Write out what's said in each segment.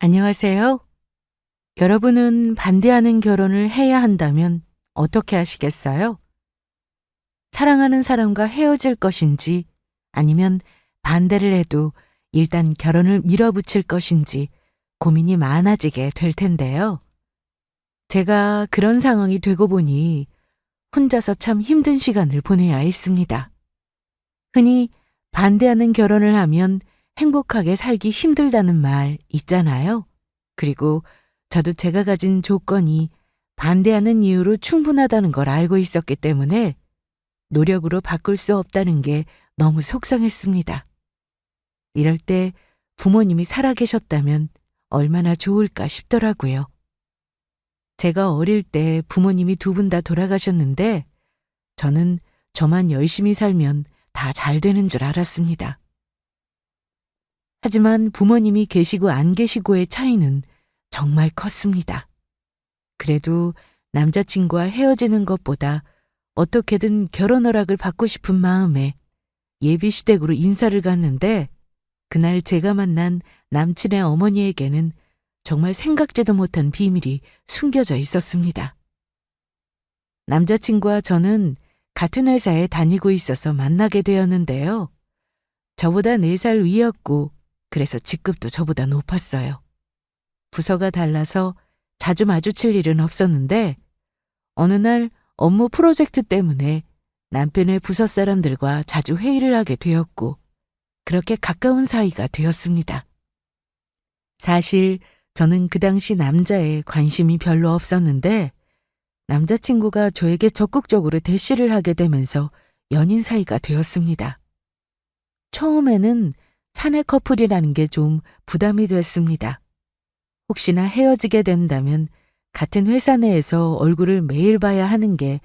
안녕하세요. 여러분은 반대하는 결혼을 해야 한다면 어떻게 하시겠어요? 사랑하는 사람과 헤어질 것인지 아니면 반대를 해도 일단 결혼을 밀어붙일 것인지 고민이 많아지게 될 텐데요. 제가 그런 상황이 되고 보니 혼자서 참 힘든 시간을 보내야 했습니다. 흔히 반대하는 결혼을 하면 행복하게 살기 힘들다는 말 있잖아요. 그리고 저도 제가 가진 조건이 반대하는 이유로 충분하다는 걸 알고 있었기 때문에 노력으로 바꿀 수 없다는 게 너무 속상했습니다. 이럴 때 부모님이 살아계셨다면 얼마나 좋을까 싶더라고요. 제가 어릴 때 부모님이 두 분 다 돌아가셨는데 저는 저만 열심히 살면 다 잘 되는 줄 알았습니다. 하지만 부모님이 계시고 안 계시고의 차이는 정말 컸습니다. 그래도 남자친구와 헤어지는 것보다 어떻게든 결혼 허락을 받고 싶은 마음에 예비시댁으로 인사를 갔는데 그날 제가 만난 남친의 어머니에게는 정말 생각지도 못한 비밀이 숨겨져 있었습니다. 남자친구와 저는 같은 회사에 다니고 있어서 만나게 되었는데요. 저보다 4살 위였고 그래서 직급도 저보다 높았어요. 부서가 달라서 자주 마주칠 일은 없었는데 어느 날 업무 프로젝트 때문에 남편의 부서 사람들과 자주 회의를 하게 되었고 그렇게 가까운 사이가 되었습니다. 사실 저는 그 당시 남자에 관심이 별로 없었는데 남자친구가 저에게 적극적으로 대시를 하게 되면서 연인 사이가 되었습니다. 처음에는 사내 커플이라는 게 좀 부담이 됐습니다. 혹시나 헤어지게 된다면 같은 회사 내에서 얼굴을 매일 봐야 하는 게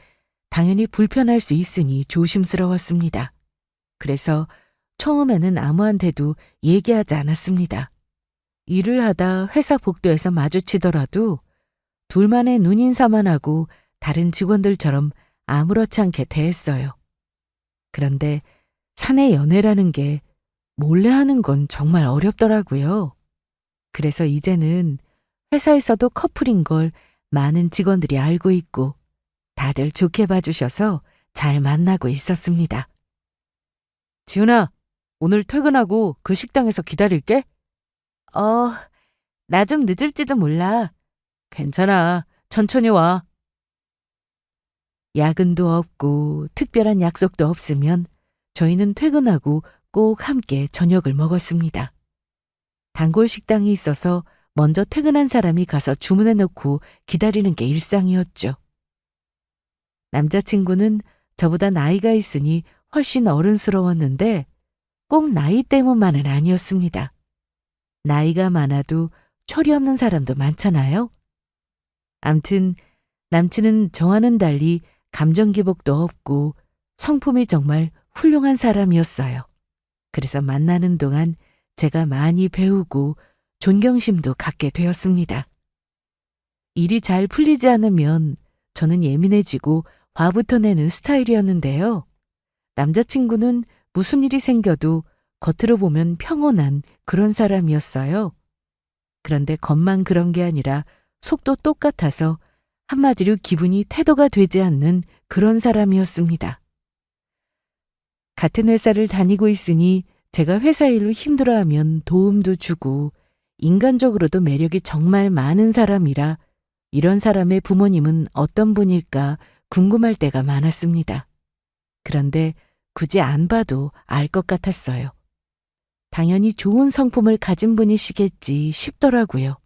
당연히 불편할 수 있으니 조심스러웠습니다. 그래서 처음에는 아무한테도 얘기하지 않았습니다. 일을 하다 회사 복도에서 마주치더라도 둘만의 눈인사만 하고 다른 직원들처럼 아무렇지 않게 대했어요. 그런데 사내 연애라는 게 몰래 하는 건 정말 어렵더라고요. 그래서 이제는 회사에서도 커플인 걸 많은 직원들이 알고 있고 다들 좋게 봐주셔서 잘 만나고 있었습니다. 지훈아, 오늘 퇴근하고 그 식당에서 기다릴게. 나 좀 늦을지도 몰라. 괜찮아. 천천히 와. 야근도 없고 특별한 약속도 없으면 저희는 퇴근하고 꼭 함께 저녁을 먹었습니다. 단골 식당이 있어서 먼저 퇴근한 사람이 가서 주문해 놓고 기다리는 게 일상이었죠. 남자친구는 저보다 나이가 있으니 훨씬 어른스러웠는데 꼭 나이 때문만은 아니었습니다. 나이가 많아도 철이 없는 사람도 많잖아요. 암튼 남친은 저와는 달리 감정 기복도 없고 성품이 정말 훌륭한 사람이었어요. 그래서 만나는 동안 제가 많이 배우고 존경심도 갖게 되었습니다. 일이 잘 풀리지 않으면 저는 예민해지고 화부터 내는 스타일이었는데요. 남자친구는 무슨 일이 생겨도 겉으로 보면 평온한 그런 사람이었어요. 그런데 겉만 그런 게 아니라 속도 똑같아서 한마디로 기분이 태도가 되지 않는 그런 사람이었습니다. 같은 회사를 다니고 있으니 제가 회사 일로 힘들어하면 도움도 주고 인간적으로도 매력이 정말 많은 사람이라 이런 사람의 부모님은 어떤 분일까 궁금할 때가 많았습니다. 그런데 굳이 안 봐도 알 것 같았어요. 당연히 좋은 성품을 가진 분이시겠지 싶더라고요.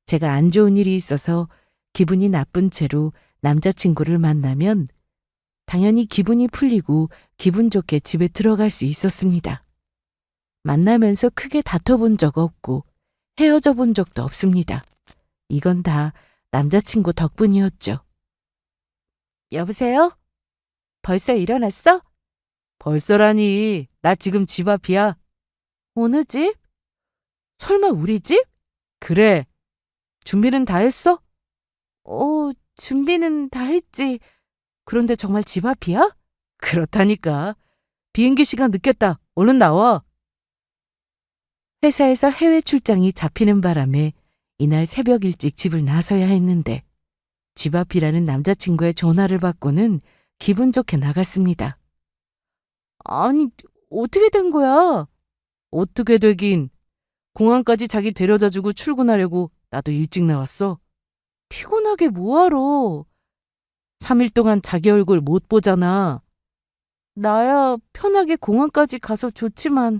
제가 안 좋은 일이 있어서 기분이 나쁜 채로 남자친구를 만나면 당연히 기분이 풀리고 기분 좋게 집에 들어갈 수 있었습니다. 만나면서 크게 다퉈본 적 없고 헤어져 본 적도 없습니다. 이건 다 남자친구 덕분이었죠. 여보세요? 벌써 일어났어? 벌써라니, 나 지금 집 앞이야. 어느 집? 설마 우리 집? 그래. 준비는 다 했어? 준비는 다 했지. 그런데 정말 집 앞이야? 그렇다니까. 비행기 시간 늦겠다. 얼른 나와. 회사에서 해외 출장이 잡히는 바람에 이날 새벽 일찍 집을 나서야 했는데 집 앞이라는 남자친구의 전화를 받고는 기분 좋게 나갔습니다. 아니, 어떻게 된 거야? 어떻게 되긴. 공항까지 자기 데려다주고 출근하려고 나도 일찍 나왔어. 피곤하게 뭐하러. 3일 동안 자기 얼굴 못 보잖아. 나야 편하게 공항까지 가서 좋지만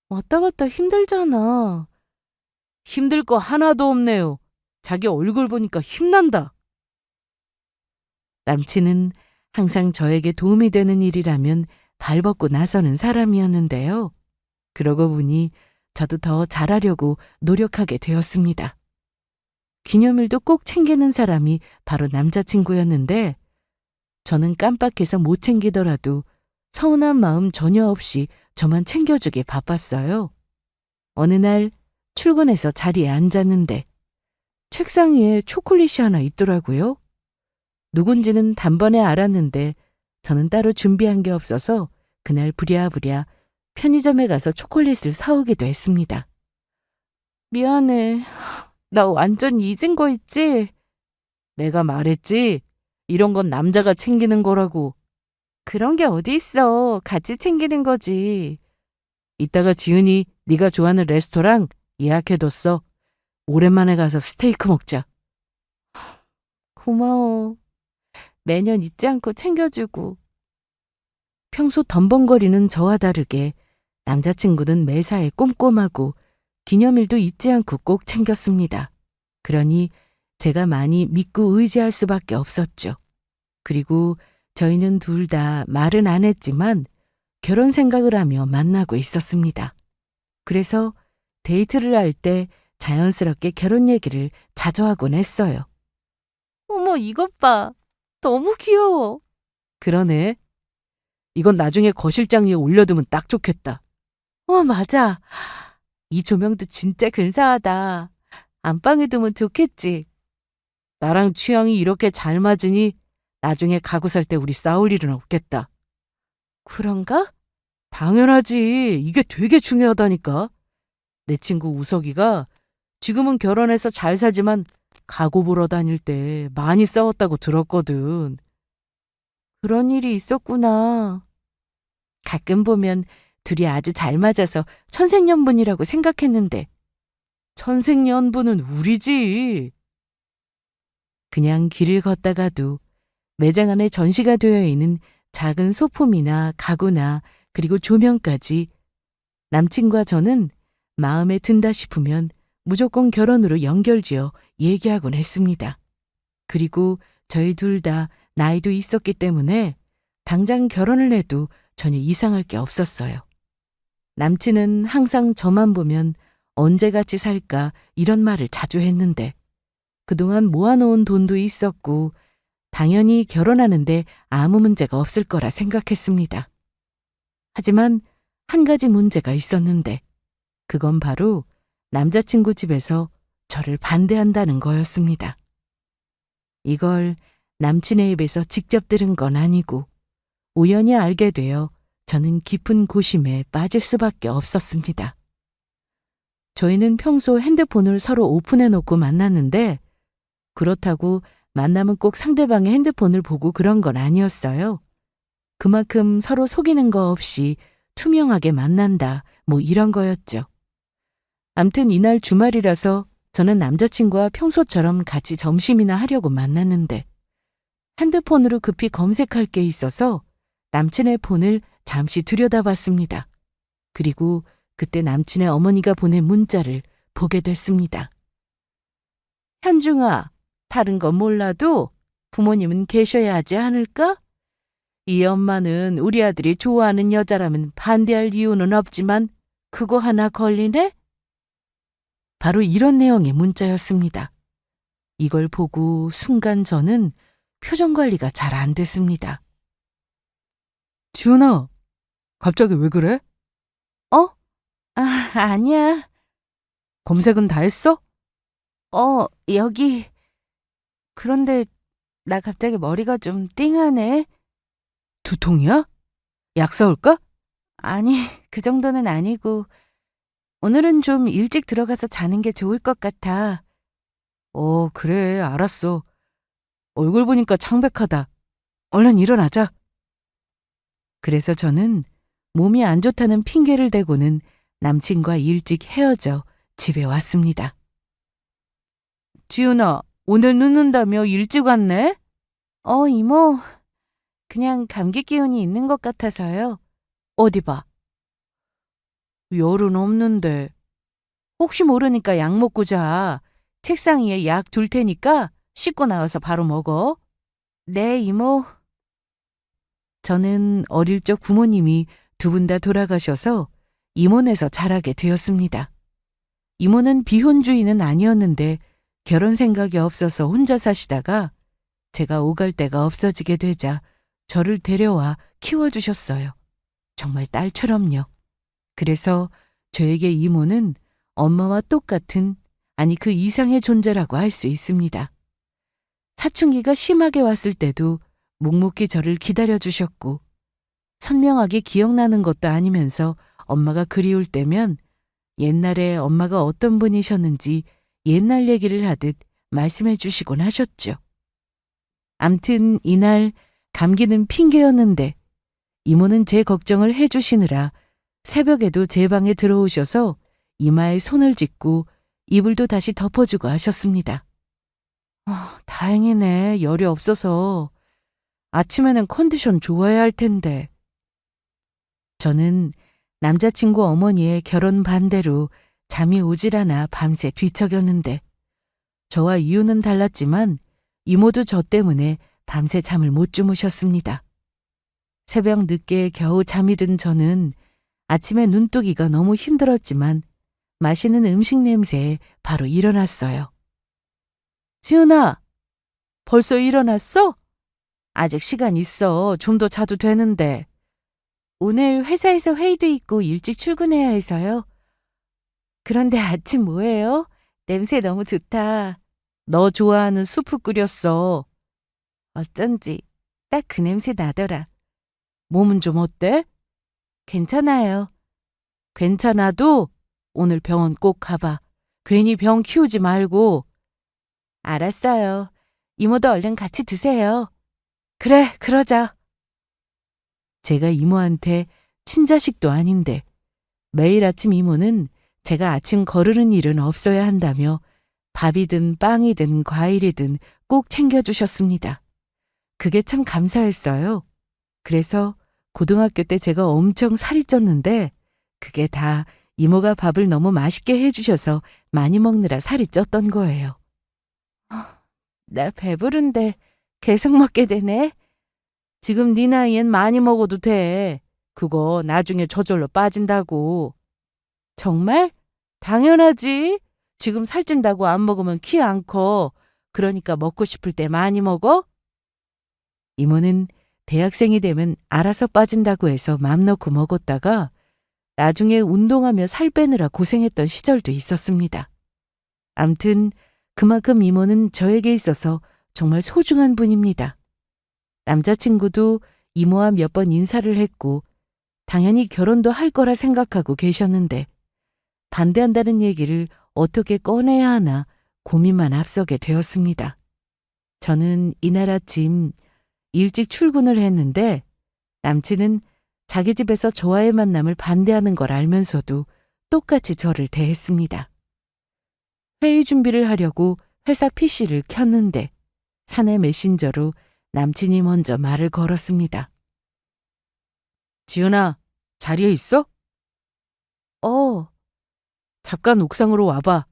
왔다 갔다 힘들잖아. 힘들 거 하나도 없네요. 자기 얼굴 보니까 힘난다. 남친은 항상 저에게 도움이 되는 일이라면 발벗고 나서는 사람이었는데요. 그러고 보니 저도 더 잘하려고 노력하게 되었습니다. 기념일도 꼭 챙기는 사람이 바로 남자친구였는데 저는 깜빡해서 못 챙기더라도 서운한 마음 전혀 없이 저만 챙겨주게 바빴어요. 어느 날 출근해서 자리에 앉았는데 책상 위에 초콜릿이 하나 있더라고요. 누군지는 단번에 알았는데 저는 따로 준비한 게 없어서 그날 부랴부랴 편의점에 가서 초콜릿을 사오기도 했습니다. 미안해. 나 완전 잊은 거 있지? 내가 말했지? 이런 건 남자가 챙기는 거라고. 그런 게 어디 있어. 같이 챙기는 거지. 이따가 지은이 네가 좋아하는 레스토랑 예약해뒀어. 오랜만에 가서 스테이크 먹자. 고마워. 매년 잊지 않고 챙겨주고. 평소 덤벙거리는 저와 다르게 남자친구는 매사에 꼼꼼하고 기념일도 잊지 않고 꼭 챙겼습니다. 그러니 제가 많이 믿고 의지할 수밖에 없었죠. 그리고 저희는 둘 다 말은 안 했지만 결혼 생각을 하며 만나고 있었습니다. 그래서 데이트를 할 때 자연스럽게 결혼 얘기를 자주 하곤 했어요. 어머, 이것 봐. 너무 귀여워. 그러네. 이건 나중에 거실장 위에 올려두면 딱 좋겠다. 맞아. 이 조명도 진짜 근사하다. 안방에 두면 좋겠지. 나랑 취향이 이렇게 잘 맞으니 나중에 가구 살 때 우리 싸울 일은 없겠다. 그런가? 당연하지. 이게 되게 중요하다니까. 내 친구 우석이가 지금은 결혼해서 잘 살지만 가구 보러 다닐 때 많이 싸웠다고 들었거든. 그런 일이 있었구나. 가끔 보면 둘이 아주 잘 맞아서 천생연분이라고 생각했는데 천생연분은 우리지. 그냥 길을 걷다가도 매장 안에 전시가 되어 있는 작은 소품이나 가구나 그리고 조명까지 남친과 저는 마음에 든다 싶으면 무조건 결혼으로 연결지어 얘기하곤 했습니다. 그리고 저희 둘 다 나이도 있었기 때문에 당장 결혼을 해도 전혀 이상할 게 없었어요. 남친은 항상 저만 보면 언제 같이 살까 이런 말을 자주 했는데 그동안 모아놓은 돈도 있었고 당연히 결혼하는데 아무 문제가 없을 거라 생각했습니다. 하지만 한 가지 문제가 있었는데 그건 바로 남자친구 집에서 저를 반대한다는 거였습니다. 이걸 남친의 입에서 직접 들은 건 아니고 우연히 알게 되어 저는 깊은 고심에 빠질 수밖에 없었습니다. 저희는 평소 핸드폰을 서로 오픈해 놓고 만났는데 그렇다고 만나면 꼭 상대방의 핸드폰을 보고 그런 건 아니었어요. 그만큼 서로 속이는 거 없이 투명하게 만난다, 뭐 이런 거였죠. 암튼 이날 주말이라서 저는 남자친구와 평소처럼 같이 점심이나 하려고 만났는데 핸드폰으로 급히 검색할 게 있어서 남친의 폰을 잠시 들여다봤습니다. 그리고 그때 남친의 어머니가 보낸 문자를 보게 됐습니다. 현중아, 다른 건 몰라도 부모님은 계셔야 하지 않을까? 이 엄마는 우리 아들이 좋아하는 여자라면 반대할 이유는 없지만 그거 하나 걸리네? 바로 이런 내용의 문자였습니다. 이걸 보고 순간 저는 표정 관리가 잘 안 됐습니다. 지은아, 갑자기 왜 그래? 아니야. 검색은 다 했어? 여기. 그런데 나 갑자기 머리가 좀 띵하네. 두통이야? 약 사올까? 아니, 그 정도는 아니고 오늘은 좀 일찍 들어가서 자는 게 좋을 것 같아. 그래, 알았어. 얼굴 보니까 창백하다. 얼른 일어나자. 그래서 저는 몸이 안 좋다는 핑계를 대고는 남친과 일찍 헤어져 집에 왔습니다. 지훈아, 오늘 늦는다며 일찍 왔네? 이모. 그냥 감기 기운이 있는 것 같아서요. 어디 봐. 열은 없는데. 혹시 모르니까 약 먹고 자. 책상 위에 약 둘 테니까 씻고 나와서 바로 먹어. 네, 이모. 저는 어릴 적 부모님이 두 분 다 돌아가셔서 이모네에서 자라게 되었습니다. 이모는 비혼주의는 아니었는데 결혼 생각이 없어서 혼자 사시다가 제가 오갈 데가 없어지게 되자 저를 데려와 키워주셨어요. 정말 딸처럼요. 그래서 저에게 이모는 엄마와 똑같은, 아니 그 이상의 존재라고 할 수 있습니다. 사춘기가 심하게 왔을 때도 묵묵히 저를 기다려주셨고 선명하게 기억나는 것도 아니면서 엄마가 그리울 때면 옛날에 엄마가 어떤 분이셨는지 옛날 얘기를 하듯 말씀해 주시곤 하셨죠. 암튼 이날 감기는 핑계였는데 이모는 제 걱정을 해주시느라 새벽에도 제 방에 들어오셔서 이마에 손을 짚고 이불도 다시 덮어주고 하셨습니다. 다행이네. 열이 없어서. 아침에는 컨디션 좋아야 할 텐데. 저는 남자친구 어머니의 결혼 반대로 잠이 오질 않아 밤새 뒤척였는데 저와 이유는 달랐지만 이모도 저 때문에 밤새 잠을 못 주무셨습니다. 새벽 늦게 겨우 잠이 든 저는 아침에 눈뜨기가 너무 힘들었지만 맛있는 음식 냄새에 바로 일어났어요. 지훈아, 벌써 일어났어? 아직 시간 있어. 좀 더 자도 되는데. 오늘 회사에서 회의도 있고 일찍 출근해야 해서요. 그런데 아침 뭐예요? 냄새 너무 좋다. 너 좋아하는 수프 끓였어. 어쩐지 딱 그 냄새 나더라. 몸은 좀 어때? 괜찮아요. 괜찮아도 오늘 병원 꼭 가봐. 괜히 병 키우지 말고. 알았어요. 이모도 얼른 같이 드세요. 그래, 그러자. 제가 이모한테 친자식도 아닌데 매일 아침 이모는 제가 아침 거르는 일은 없어야 한다며 밥이든 빵이든 과일이든 꼭 챙겨주셨습니다. 그게 참 감사했어요. 그래서 고등학교 때 제가 엄청 살이 쪘는데 그게 다 이모가 밥을 너무 맛있게 해주셔서 많이 먹느라 살이 쪘던 거예요. 나 배부른데 계속 먹게 되네. 지금 네 나이엔 많이 먹어도 돼. 그거 나중에 저절로 빠진다고. 정말? 당연하지. 지금 살찐다고 안 먹으면 키 안 커. 그러니까 먹고 싶을 때 많이 먹어? 이모는 대학생이 되면 알아서 빠진다고 해서 맘 놓고 먹었다가 나중에 운동하며 살 빼느라 고생했던 시절도 있었습니다. 암튼 그만큼 이모는 저에게 있어서 정말 소중한 분입니다. 남자친구도 이모와 몇 번 인사를 했고 당연히 결혼도 할 거라 생각하고 계셨는데 반대한다는 얘기를 어떻게 꺼내야 하나 고민만 앞서게 되었습니다. 저는 이날 아침 일찍 출근을 했는데 남친은 자기 집에서 저와의 만남을 반대하는 걸 알면서도 똑같이 저를 대했습니다. 회의 준비를 하려고 회사 PC를 켰는데 사내 메신저로 남친이 먼저 말을 걸었습니다. 지은아, 자리에 있어? 잠깐 옥상으로 와봐.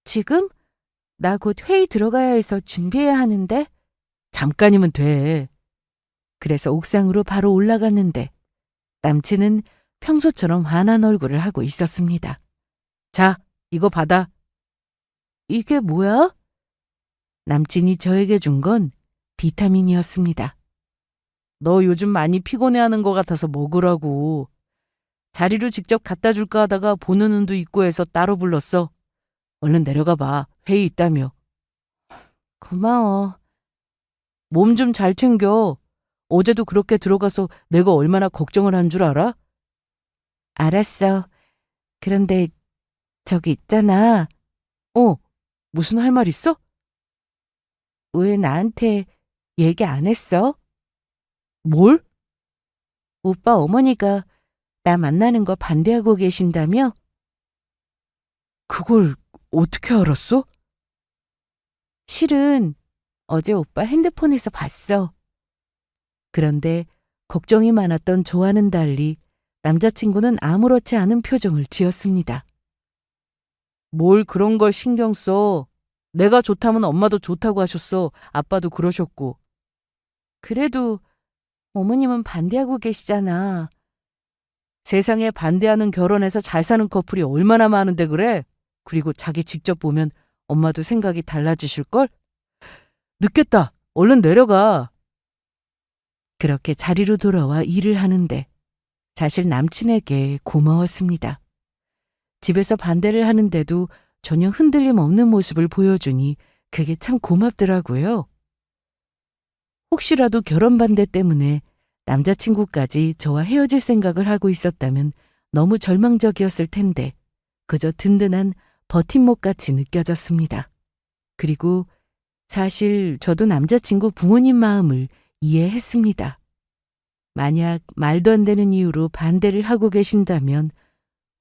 지금? 나 곧 회의 들어가야 해서 준비해야 하는데. 잠깐이면 돼. 그래서 옥상으로 바로 올라갔는데 남친은 평소처럼 환한 얼굴을 하고 있었습니다. 자, 이거 받아. 이게 뭐야? 남친이 저에게 준 건 비타민이었습니다. 너 요즘 많이 피곤해하는 것 같아서 먹으라고. 자리로 직접 갖다 줄까 하다가 보는 눈도 있고 해서 따로 불렀어. 얼른 내려가 봐. 회의 있다며. 고마워. 몸 좀 잘 챙겨. 어제도 그렇게 들어가서 내가 얼마나 걱정을 한 줄 알아? 알았어. 그런데 저기 있잖아. 무슨 할 말 있어? 왜 나한테 얘기 안 했어? 뭘? 오빠 어머니가 나 만나는 거 반대하고 계신다며? 그걸 어떻게 알았어? 실은 어제 오빠 핸드폰에서 봤어. 그런데 걱정이 많았던 저와는 달리 남자친구는 아무렇지 않은 표정을 지었습니다. 뭘 그런 걸 신경 써. 내가 좋다면 엄마도 좋다고 하셨어. 아빠도 그러셨고. 그래도 어머님은 반대하고 계시잖아. 세상에 반대하는 결혼해서 잘 사는 커플이 얼마나 많은데 그래? 그리고 자기 직접 보면 엄마도 생각이 달라지실걸? 늦겠다. 얼른 내려가. 그렇게 자리로 돌아와 일을 하는데 사실 남친에게 고마웠습니다. 집에서 반대를 하는데도 전혀 흔들림 없는 모습을 보여주니 그게 참 고맙더라고요. 혹시라도 결혼 반대 때문에 남자친구까지 저와 헤어질 생각을 하고 있었다면 너무 절망적이었을 텐데 그저 든든한 버팀목같이 느껴졌습니다. 그리고 사실 저도 남자친구 부모님 마음을 이해했습니다. 만약 말도 안 되는 이유로 반대를 하고 계신다면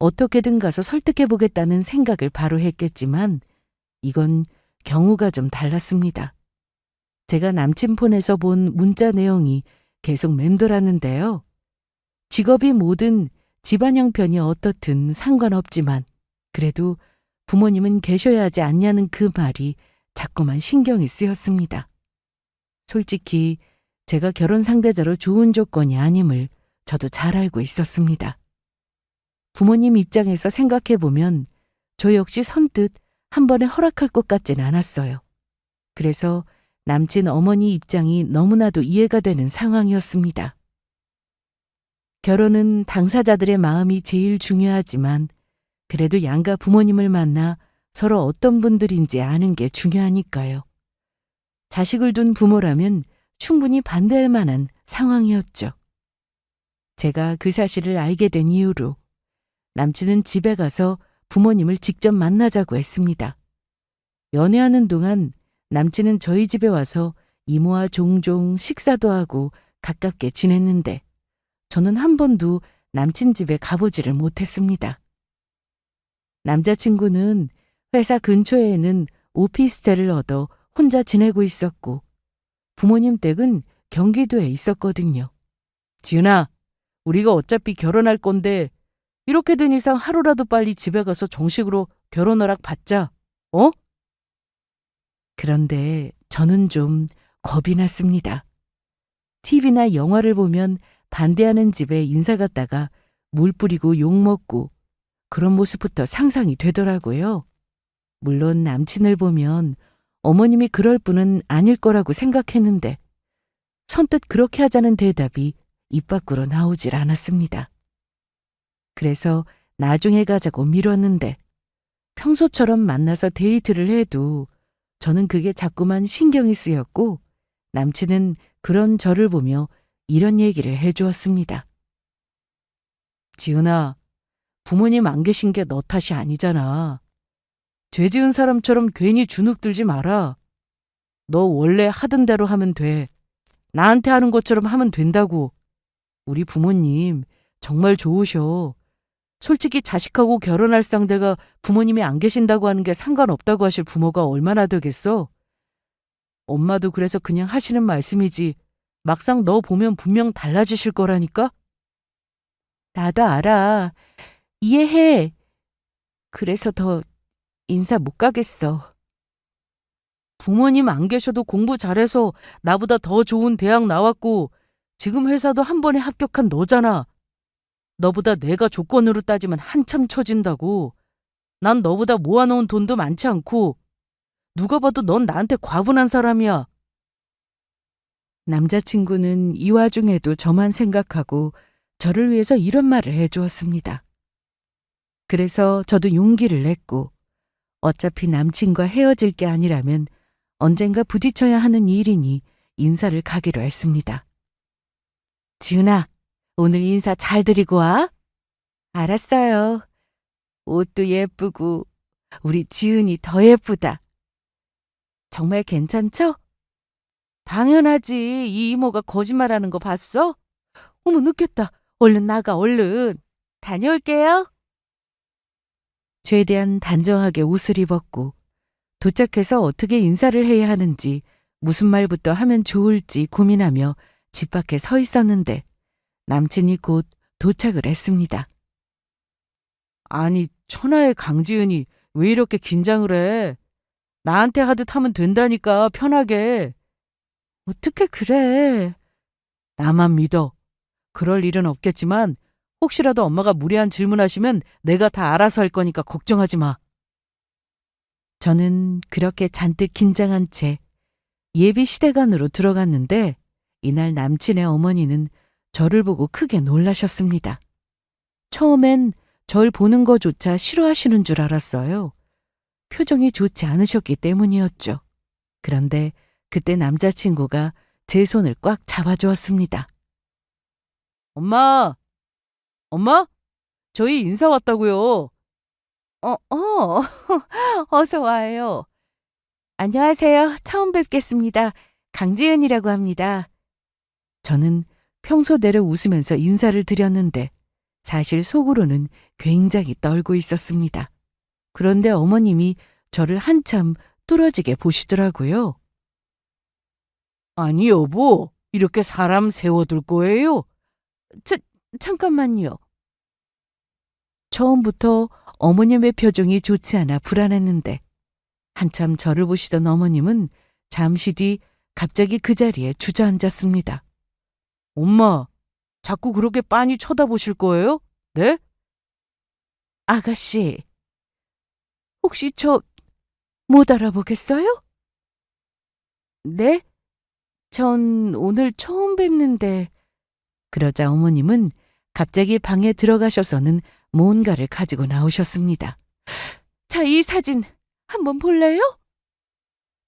어떻게든 가서 설득해보겠다는 생각을 바로 했겠지만 이건 경우가 좀 달랐습니다. 제가 남친 폰에서 본 문자 내용이 계속 맴돌았는데요. 직업이 뭐든 집안 형편이 어떻든 상관없지만 그래도 부모님은 계셔야 하지 않냐는 그 말이 자꾸만 신경이 쓰였습니다. 솔직히 제가 결혼 상대자로 좋은 조건이 아님을 저도 잘 알고 있었습니다. 부모님 입장에서 생각해보면 저 역시 선뜻 한 번에 허락할 것 같진 않았어요. 그래서 남친 어머니 입장이 너무나도 이해가 되는 상황이었습니다. 결혼은 당사자들의 마음이 제일 중요하지만 그래도 양가 부모님을 만나 서로 어떤 분들인지 아는 게 중요하니까요. 자식을 둔 부모라면 충분히 반대할 만한 상황이었죠. 제가 그 사실을 알게 된 이후로 남친은 집에 가서 부모님을 직접 만나자고 했습니다. 연애하는 동안 남친은 저희 집에 와서 이모와 종종 식사도 하고 가깝게 지냈는데 저는 한 번도 남친 집에 가보지를 못했습니다. 남자친구는 회사 근처에는 오피스텔을 얻어 혼자 지내고 있었고 부모님 댁은 경기도에 있었거든요. 지은아, 우리가 어차피 결혼할 건데 이렇게 된 이상 하루라도 빨리 집에 가서 정식으로 결혼 허락 받자. 어? 그런데 저는 좀 겁이 났습니다. TV나 영화를 보면 반대하는 집에 인사 갔다가 물 뿌리고 욕 먹고 그런 모습부터 상상이 되더라고요. 물론 남친을 보면 어머님이 그럴 분은 아닐 거라고 생각했는데 선뜻 그렇게 하자는 대답이 입 밖으로 나오질 않았습니다. 그래서 나중에 가자고 미뤘는데 평소처럼 만나서 데이트를 해도 저는 그게 자꾸만 신경이 쓰였고 남친은 그런 저를 보며 이런 얘기를 해주었습니다. 지은아, 부모님 안 계신 게 너 탓이 아니잖아. 죄 지은 사람처럼 괜히 주눅 들지 마라. 너 원래 하던 대로 하면 돼. 나한테 하는 것처럼 하면 된다고. 우리 부모님 정말 좋으셔. 솔직히 자식하고 결혼할 상대가 부모님이 안 계신다고 하는 게 상관없다고 하실 부모가 얼마나 되겠어? 엄마도 그래서 그냥 하시는 말씀이지 막상 너 보면 분명 달라지실 거라니까? 나도 알아. 이해해. 그래서 더 인사 못 가겠어. 부모님 안 계셔도 공부 잘해서 나보다 더 좋은 대학 나왔고 지금 회사도 한 번에 합격한 너잖아. 너보다 내가 조건으로 따지면 한참 처진다고. 난 너보다 모아놓은 돈도 많지 않고 누가 봐도 넌 나한테 과분한 사람이야. 남자친구는 이 와중에도 저만 생각하고 저를 위해서 이런 말을 해주었습니다. 그래서 저도 용기를 냈고 어차피 남친과 헤어질 게 아니라면 언젠가 부딪혀야 하는 일이니 인사를 가기로 했습니다. 지은아, 오늘 인사 잘 드리고 와. 알았어요. 옷도 예쁘고 우리 지은이 더 예쁘다. 정말 괜찮죠? 당연하지. 이 이모가 거짓말하는 거 봤어? 어머, 늦겠다. 얼른 나가, 얼른. 다녀올게요. 최대한 단정하게 옷을 입었고 도착해서 어떻게 인사를 해야 하는지 무슨 말부터 하면 좋을지 고민하며 집 밖에 서 있었는데 남친이 곧 도착을 했습니다. 아니, 천하의 강지은이 왜 이렇게 긴장을 해? 나한테 하듯 하면 된다니까, 편하게. 어떻게 그래? 나만 믿어. 그럴 일은 없겠지만 혹시라도 엄마가 무리한 질문하시면 내가 다 알아서 할 거니까 걱정하지 마. 저는 그렇게 잔뜩 긴장한 채 예비 시대관으로 들어갔는데 이날 남친의 어머니는 저를 보고 크게 놀라셨습니다. 처음엔 절 보는 거조차 싫어하시는 줄 알았어요. 표정이 좋지 않으셨기 때문이었죠. 그런데 그때 남자친구가 제 손을 꽉 잡아주었습니다. 엄마! 엄마? 저희 인사 왔다고요. 어서 와요. 안녕하세요. 처음 뵙겠습니다. 강지은이라고 합니다. 저는 평소대로 웃으면서 인사를 드렸는데 사실 속으로는 굉장히 떨고 있었습니다. 그런데 어머님이 저를 한참 뚫어지게 보시더라고요. 아니, 여보, 이렇게 사람 세워둘 거예요? 잠깐만요. 처음부터 어머님의 표정이 좋지 않아 불안했는데 한참 저를 보시던 어머님은 잠시 뒤 갑자기 그 자리에 주저앉았습니다. 엄마, 자꾸 그렇게 빤히 쳐다보실 거예요? 네? 아가씨, 혹시 저 못 알아보겠어요? 네? 전 오늘 처음 뵙는데. 그러자 어머님은 갑자기 방에 들어가셔서는 뭔가를 가지고 나오셨습니다. 자, 이 사진 한번 볼래요?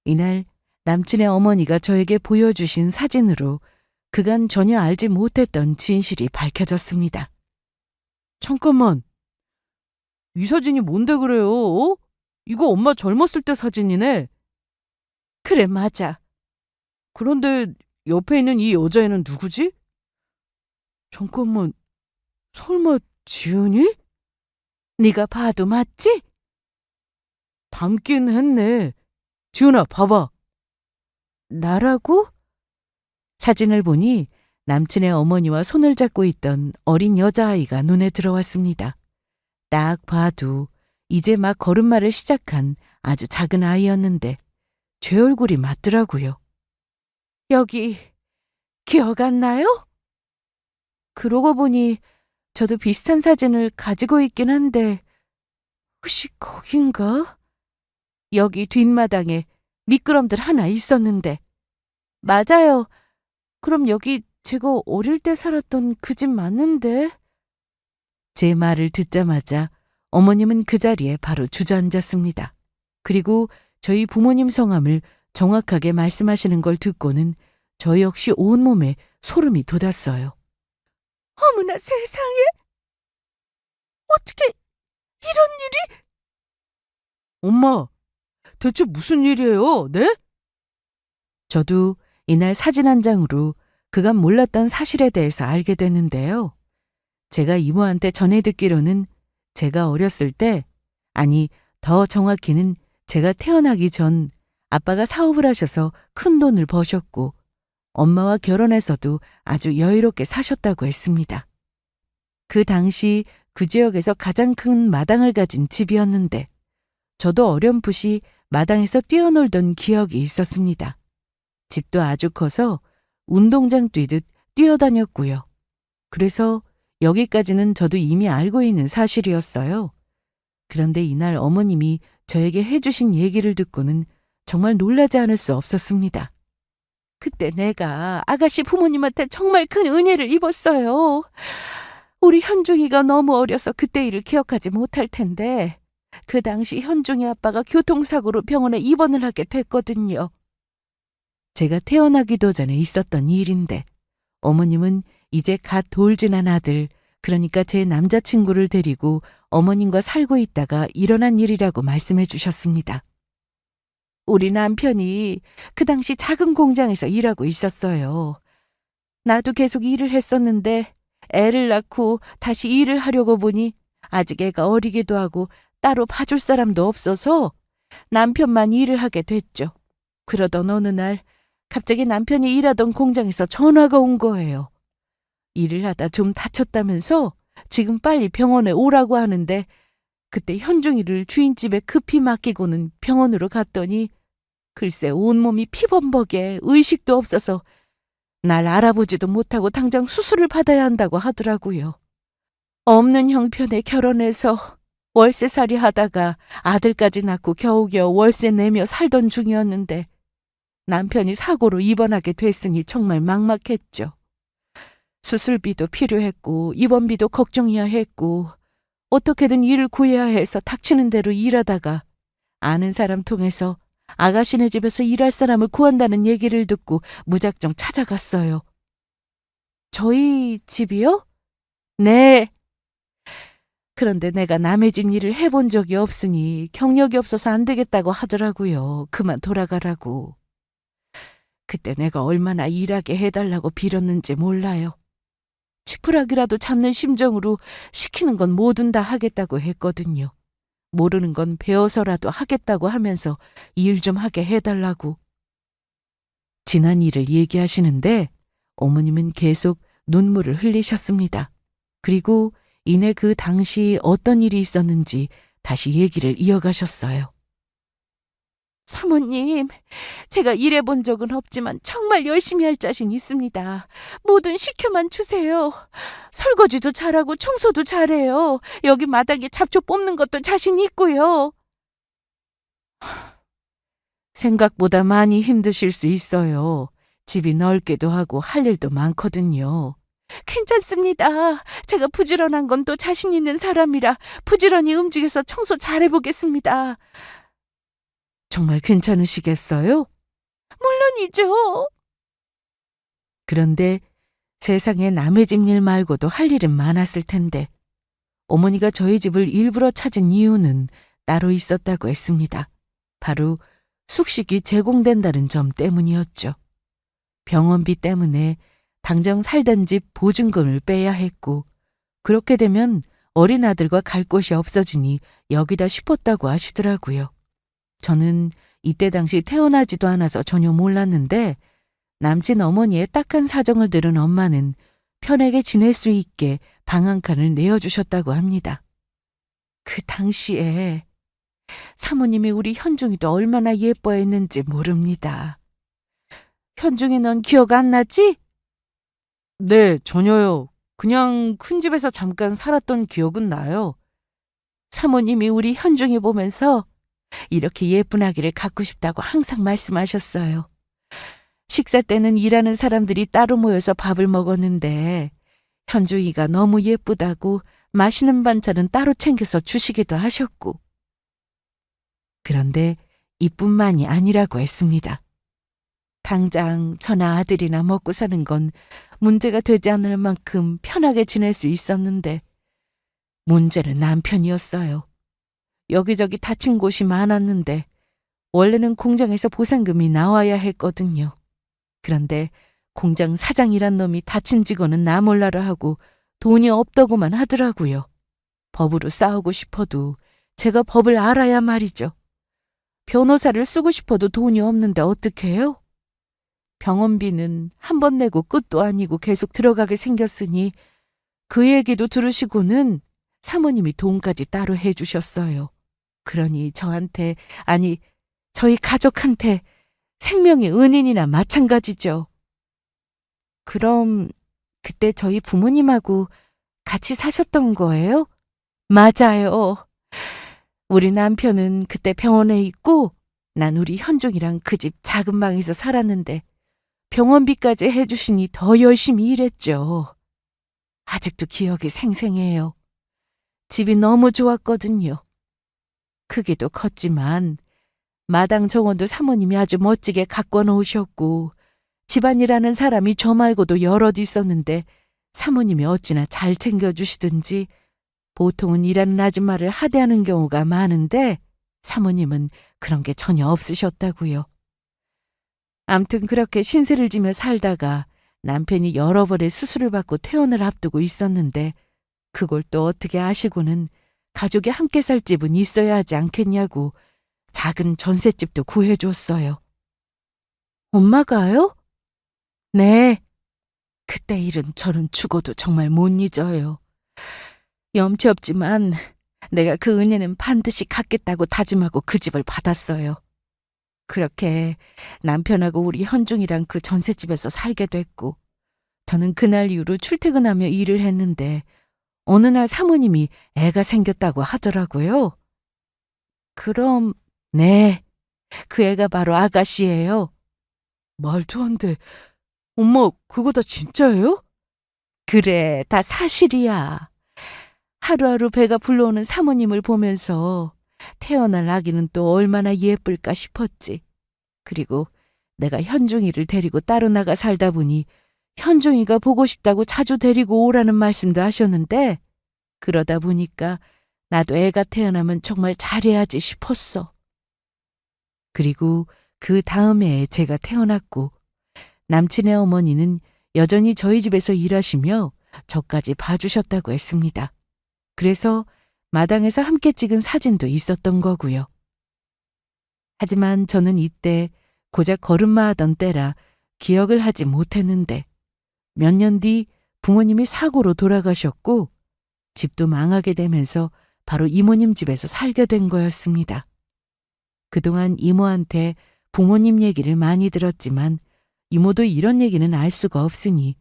이날 남친의 어머니가 저에게 보여주신 사진으로 그간 전혀 알지 못했던 진실이 밝혀졌습니다. 잠깐만, 이 사진이 뭔데 그래요? 어? 이거 엄마 젊었을 때 사진이네. 그래, 맞아. 그런데 옆에 있는 이 여자애는 누구지? 잠깐만, 설마 지은이? 네가 봐도 맞지? 닮긴 했네. 지은아, 봐봐. 나라고? 사진을 보니 남친의 어머니와 손을 잡고 있던 어린 여자아이가 눈에 들어왔습니다. 딱 봐도 이제 막 걸음마를 시작한 아주 작은 아이였는데 제 얼굴이 맞더라고요. 여기 기억 안 나요? 그러고 보니 저도 비슷한 사진을 가지고 있긴 한데 혹시 거긴가? 여기 뒷마당에 미끄럼들 하나 있었는데. 맞아요. 그럼 여기 제가 어릴 때 살았던 그 집 맞는데? 제 말을 듣자마자 어머님은 그 자리에 바로 주저앉았습니다. 그리고 저희 부모님 성함을 정확하게 말씀하시는 걸 듣고는 저 역시 온몸에 소름이 돋았어요. 어머나 세상에! 어떻게 이런 일이? 엄마, 대체 무슨 일이에요, 네? 저도 이날 사진 한 장으로 그간 몰랐던 사실에 대해서 알게 됐는데요. 제가 이모한테 전해 듣기로는 제가 어렸을 때, 아니 더 정확히는 제가 태어나기 전 아빠가 사업을 하셔서 큰 돈을 버셨고 엄마와 결혼해서도 아주 여유롭게 사셨다고 했습니다. 그 당시 그 지역에서 가장 큰 마당을 가진 집이었는데 저도 어렴풋이 마당에서 뛰어놀던 기억이 있었습니다. 집도 아주 커서 운동장 뛰듯 뛰어다녔고요. 그래서 여기까지는 저도 이미 알고 있는 사실이었어요. 그런데 이날 어머님이 저에게 해주신 얘기를 듣고는 정말 놀라지 않을 수 없었습니다. 그때 내가 아가씨 부모님한테 정말 큰 은혜를 입었어요. 우리 현중이가 너무 어려서 그때 일을 기억하지 못할 텐데 그 당시 현중이 아빠가 교통사고로 병원에 입원을 하게 됐거든요. 제가 태어나기도 전에 있었던 일인데 어머님은 이제 갓 돌진한 아들 그러니까 제 남자친구를 데리고 어머님과 살고 있다가 일어난 일이라고 말씀해 주셨습니다. 우리 남편이 그 당시 작은 공장에서 일하고 있었어요. 나도 계속 일을 했었는데 애를 낳고 다시 일을 하려고 보니 아직 애가 어리기도 하고 따로 봐줄 사람도 없어서 남편만 일을 하게 됐죠. 그러던 어느 날 갑자기 남편이 일하던 공장에서 전화가 온 거예요. 일을 하다 좀 다쳤다면서 지금 빨리 병원에 오라고 하는데 그때 현중이를 주인집에 급히 맡기고는 병원으로 갔더니 글쎄 온몸이 피범벅에 의식도 없어서 날 알아보지도 못하고 당장 수술을 받아야 한다고 하더라고요. 없는 형편에 결혼해서 월세살이 하다가 아들까지 낳고 겨우겨우 월세 내며 살던 중이었는데 남편이 사고로 입원하게 됐으니 정말 막막했죠. 수술비도 필요했고 입원비도 걱정이야 했고 어떻게든 일을 구해야 해서 닥치는 대로 일하다가 아는 사람 통해서 아가씨네 집에서 일할 사람을 구한다는 얘기를 듣고 무작정 찾아갔어요. 저희 집이요? 네. 그런데 내가 남의 집 일을 해본 적이 없으니 경력이 없어서 안 되겠다고 하더라고요. 그만 돌아가라고. 그때 내가 얼마나 일하게 해달라고 빌었는지 몰라요. 지푸라기라도 잡는 심정으로 시키는 건 뭐든 다 하겠다고 했거든요. 모르는 건 배워서라도 하겠다고 하면서 일 좀 하게 해달라고. 지난 일을 얘기하시는데 어머님은 계속 눈물을 흘리셨습니다. 그리고 이내 그 당시 어떤 일이 있었는지 다시 얘기를 이어가셨어요. 사모님, 제가 일해본 적은 없지만 정말 열심히 할 자신 있습니다. 뭐든 시켜만 주세요. 설거지도 잘하고 청소도 잘해요. 여기 마당에 잡초 뽑는 것도 자신 있고요. 생각보다 많이 힘드실 수 있어요. 집이 넓기도 하고 할 일도 많거든요. 괜찮습니다. 제가 부지런한 건 또 자신 있는 사람이라 부지런히 움직여서 청소 잘해보겠습니다. 정말 괜찮으시겠어요? 물론이죠. 그런데 세상에 남의 집 일 말고도 할 일은 많았을 텐데 어머니가 저희 집을 일부러 찾은 이유는 따로 있었다고 했습니다. 바로 숙식이 제공된다는 점 때문이었죠. 병원비 때문에 당장 살던 집 보증금을 빼야 했고 그렇게 되면 어린 아들과 갈 곳이 없어지니 여기다 싶었다고 하시더라고요. 저는 이때 당시 태어나지도 않아서 전혀 몰랐는데 남친 어머니의 딱한 사정을 들은 엄마는 편하게 지낼 수 있게 방 한 칸을 내어주셨다고 합니다. 그 당시에 사모님이 우리 현중이도 얼마나 예뻐했는지 모릅니다. 현중이 넌 기억 안 나지? 네, 전혀요. 그냥 큰 집에서 잠깐 살았던 기억은 나요. 사모님이 우리 현중이 보면서 이렇게 예쁜 아기를 갖고 싶다고 항상 말씀하셨어요. 식사 때는 일하는 사람들이 따로 모여서 밥을 먹었는데 현중이가 너무 예쁘다고 맛있는 반찬은 따로 챙겨서 주시기도 하셨고. 그런데 이뿐만이 아니라고 했습니다. 당장 저나 아들이나 먹고 사는 건 문제가 되지 않을 만큼 편하게 지낼 수 있었는데 문제는 남편이었어요. 여기저기 다친 곳이 많았는데 원래는 공장에서 보상금이 나와야 했거든요. 그런데 공장 사장이란 놈이 다친 직원은 나 몰라라 하고 돈이 없다고만 하더라고요. 법으로 싸우고 싶어도 제가 법을 알아야 말이죠. 변호사를 쓰고 싶어도 돈이 없는데 어떻게 해요? 병원비는 한 번 내고 끝도 아니고 계속 들어가게 생겼으니 그 얘기도 들으시고는 사모님이 돈까지 따로 해주셨어요. 그러니 저한테, 아니 저희 가족한테 생명의 은인이나 마찬가지죠. 그럼 그때 저희 부모님하고 같이 사셨던 거예요? 맞아요. 우리 남편은 그때 병원에 있고 난 우리 현중이랑 그 집 작은 방에서 살았는데 병원비까지 해주시니 더 열심히 일했죠. 아직도 기억이 생생해요. 집이 너무 좋았거든요. 크기도 컸지만 마당 정원도 사모님이 아주 멋지게 가꿔 놓으셨고 집안이라는 사람이 저 말고도 여럿 있었는데 사모님이 어찌나 잘 챙겨주시든지 보통은 일하는 아줌마를 하대하는 경우가 많은데 사모님은 그런 게 전혀 없으셨다고요. 암튼 그렇게 신세를 지며 살다가 남편이 여러 번의 수술을 받고 퇴원을 앞두고 있었는데 그걸 또 어떻게 아시고는 가족이 함께 살 집은 있어야 하지 않겠냐고 작은 전셋집도 구해줬어요. 엄마가요? 네. 그때 일은 저는 죽어도 정말 못 잊어요. 염치 없지만 내가 그 은혜는 반드시 갚겠다고 다짐하고 그 집을 받았어요. 그렇게 남편하고 우리 현중이랑 그 전셋집에서 살게 됐고 저는 그날 이후로 출퇴근하며 일을 했는데 어느 날 사모님이 애가 생겼다고 하더라고요. 그럼 네, 그 애가 바로 아가씨예요. 말도 안 돼. 엄마, 그거 다 진짜예요? 그래, 다 사실이야. 하루하루 배가 불러오는 사모님을 보면서 태어날 아기는 또 얼마나 예쁠까 싶었지. 그리고 내가 현중이를 데리고 따로 나가 살다 보니 현중이가 보고 싶다고 자주 데리고 오라는 말씀도 하셨는데 그러다 보니까 나도 애가 태어나면 정말 잘해야지 싶었어. 그리고 그 다음 해에 제가 태어났고 남친의 어머니는 여전히 저희 집에서 일하시며 저까지 봐주셨다고 했습니다. 그래서 마당에서 함께 찍은 사진도 있었던 거고요. 하지만 저는 이때 고작 걸음마 하던 때라 기억을 하지 못했는데 몇 년 뒤 부모님이 사고로 돌아가셨고 집도 망하게 되면서 바로 이모님 집에서 살게 된 거였습니다. 그동안 이모한테 부모님 얘기를 많이 들었지만 이모도 이런 얘기는 알 수가 없으니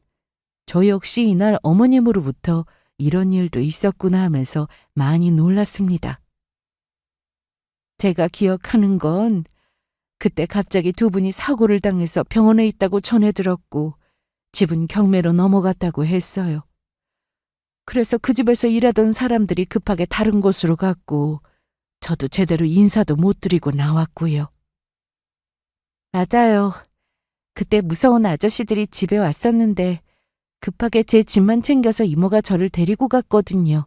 저 역시 이날 어머님으로부터 이런 일도 있었구나 하면서 많이 놀랐습니다. 제가 기억하는 건 그때 갑자기 두 분이 사고를 당해서 병원에 있다고 전해 들었고 집은 경매로 넘어갔다고 했어요. 그래서 그 집에서 일하던 사람들이 급하게 다른 곳으로 갔고 저도 제대로 인사도 못 드리고 나왔고요. 맞아요. 그때 무서운 아저씨들이 집에 왔었는데 급하게 제 집만 챙겨서 이모가 저를 데리고 갔거든요.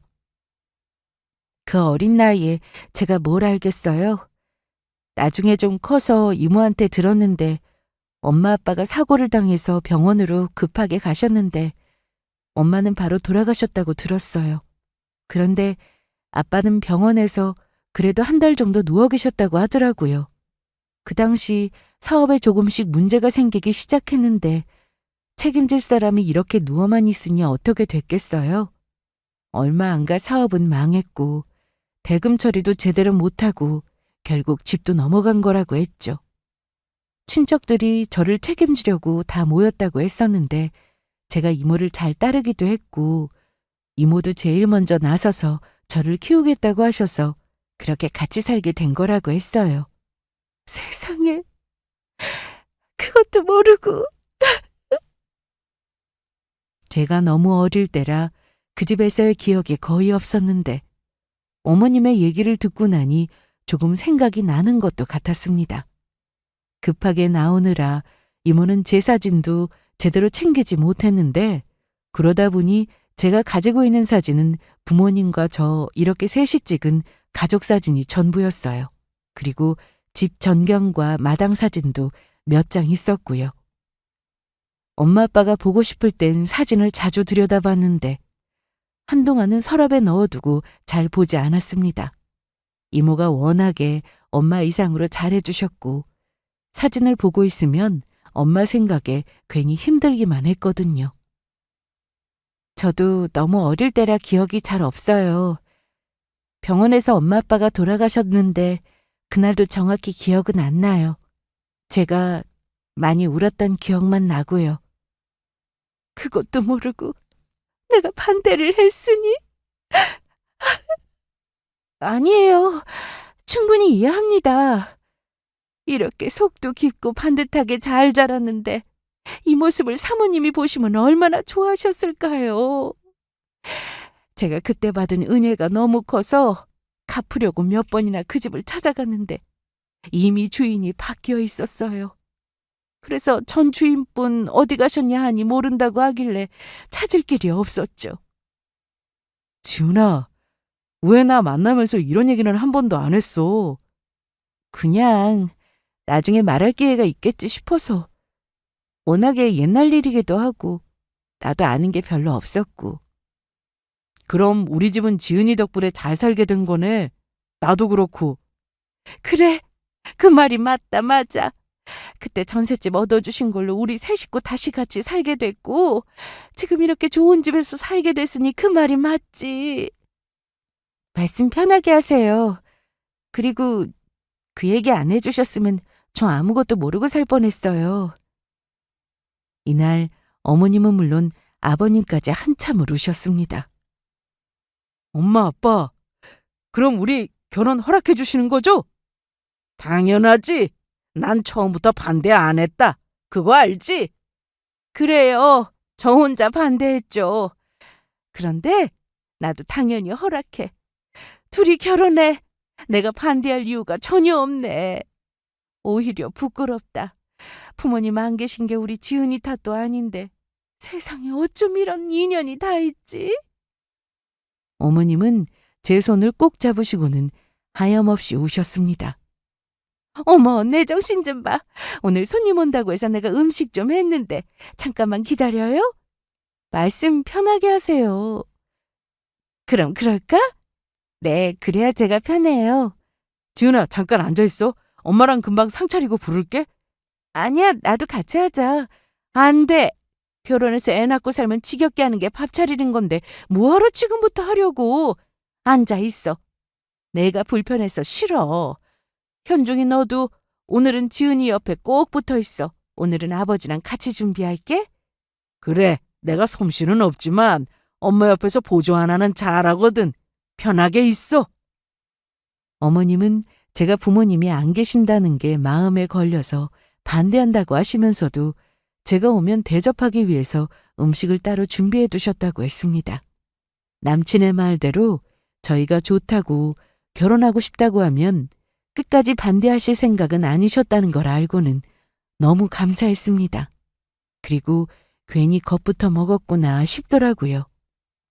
그 어린 나이에 제가 뭘 알겠어요. 나중에 좀 커서 이모한테 들었는데 엄마 아빠가 사고를 당해서 병원으로 급하게 가셨는데 엄마는 바로 돌아가셨다고 들었어요. 그런데 아빠는 병원에서 그래도 한 달 정도 누워 계셨다고 하더라고요. 그 당시 사업에 조금씩 문제가 생기기 시작했는데 책임질 사람이 이렇게 누워만 있으니 어떻게 됐겠어요? 얼마 안 가 사업은 망했고 대금 처리도 제대로 못하고 결국 집도 넘어간 거라고 했죠. 친척들이 저를 책임지려고 다 모였다고 했었는데 제가 이모를 잘 따르기도 했고 이모도 제일 먼저 나서서 저를 키우겠다고 하셔서 그렇게 같이 살게 된 거라고 했어요. 세상에, 그것도 모르고. 제가 너무 어릴 때라 그 집에서의 기억이 거의 없었는데 어머님의 얘기를 듣고 나니 조금 생각이 나는 것도 같았습니다. 급하게 나오느라 이모는 제 사진도 제대로 챙기지 못했는데 그러다 보니 제가 가지고 있는 사진은 부모님과 저 이렇게 셋이 찍은 가족 사진이 전부였어요. 그리고 집 전경과 마당 사진도 몇 장 있었고요. 엄마 아빠가 보고 싶을 땐 사진을 자주 들여다봤는데 한동안은 서랍에 넣어두고 잘 보지 않았습니다. 이모가 워낙에 엄마 이상으로 잘해주셨고 사진을 보고 있으면 엄마 생각에 괜히 힘들기만 했거든요. 저도 너무 어릴 때라 기억이 잘 없어요. 병원에서 엄마 아빠가 돌아가셨는데 그날도 정확히 기억은 안 나요. 제가 많이 울었던 기억만 나고요. 그것도 모르고 내가 반대를 했으니. 아니에요. 충분히 이해합니다. 이렇게 속도 깊고 반듯하게 잘 자랐는데 이 모습을 사모님이 보시면 얼마나 좋아하셨을까요? 제가 그때 받은 은혜가 너무 커서 갚으려고 몇 번이나 그 집을 찾아갔는데 이미 주인이 바뀌어 있었어요. 그래서 전 주인분 어디 가셨냐 하니 모른다고 하길래 찾을 길이 없었죠. 지훈아, 왜 나 만나면서 이런 얘기는 한 번도 안 했어? 그냥 나중에 말할 기회가 있겠지 싶어서. 워낙에 옛날 일이기도 하고 나도 아는 게 별로 없었고. 그럼 우리 집은 지은이 덕분에 잘 살게 된 거네. 나도 그렇고. 그래, 그 말이 맞다, 맞아. 그때 전셋집 얻어주신 걸로 우리 세 식구 다시 같이 살게 됐고, 지금 이렇게 좋은 집에서 살게 됐으니 그 말이 맞지. 말씀 편하게 하세요. 그리고 그 얘기 안 해주셨으면 저 아무것도 모르고 살 뻔했어요. 이날 어머님은 물론 아버님까지 한참을 우셨습니다. 엄마, 아빠, 그럼 우리 결혼 허락해 주시는 거죠? 당연하지. 난 처음부터 반대 안 했다. 그거 알지? 그래요. 저 혼자 반대했죠. 그런데 나도 당연히 허락해. 둘이 결혼해. 내가 반대할 이유가 전혀 없네. 오히려 부끄럽다. 부모님 안 계신 게 우리 지은이 탓도 아닌데 세상에 어쩜 이런 인연이 다 있지? 어머님은 제 손을 꼭 잡으시고는 하염없이 우셨습니다. 어머, 내 정신 좀 봐. 오늘 손님 온다고 해서 내가 음식 좀 했는데 잠깐만 기다려요? 말씀 편하게 하세요. 그럼 그럴까? 네, 그래야 제가 편해요. 지은아, 잠깐 앉아있어. 엄마랑 금방 상 차리고 부를게. 아니야, 나도 같이 하자. 안 돼. 결혼해서 애 낳고 살면 지겹게 하는 게 밥 차리는 건데 뭐하러 지금부터 하려고. 앉아있어. 내가 불편해서 싫어. 현중이 너도 오늘은 지은이 옆에 꼭 붙어 있어. 오늘은 아버지랑 같이 준비할게. 그래, 내가 솜씨는 없지만 엄마 옆에서 보조 하나는 잘하거든. 편하게 있어. 어머님은 제가 부모님이 안 계신다는 게 마음에 걸려서 반대한다고 하시면서도 제가 오면 대접하기 위해서 음식을 따로 준비해 두셨다고 했습니다. 남친의 말대로 저희가 좋다고 결혼하고 싶다고 하면 끝까지 반대하실 생각은 아니셨다는 걸 알고는 너무 감사했습니다. 그리고 괜히 겁부터 먹었구나 싶더라고요.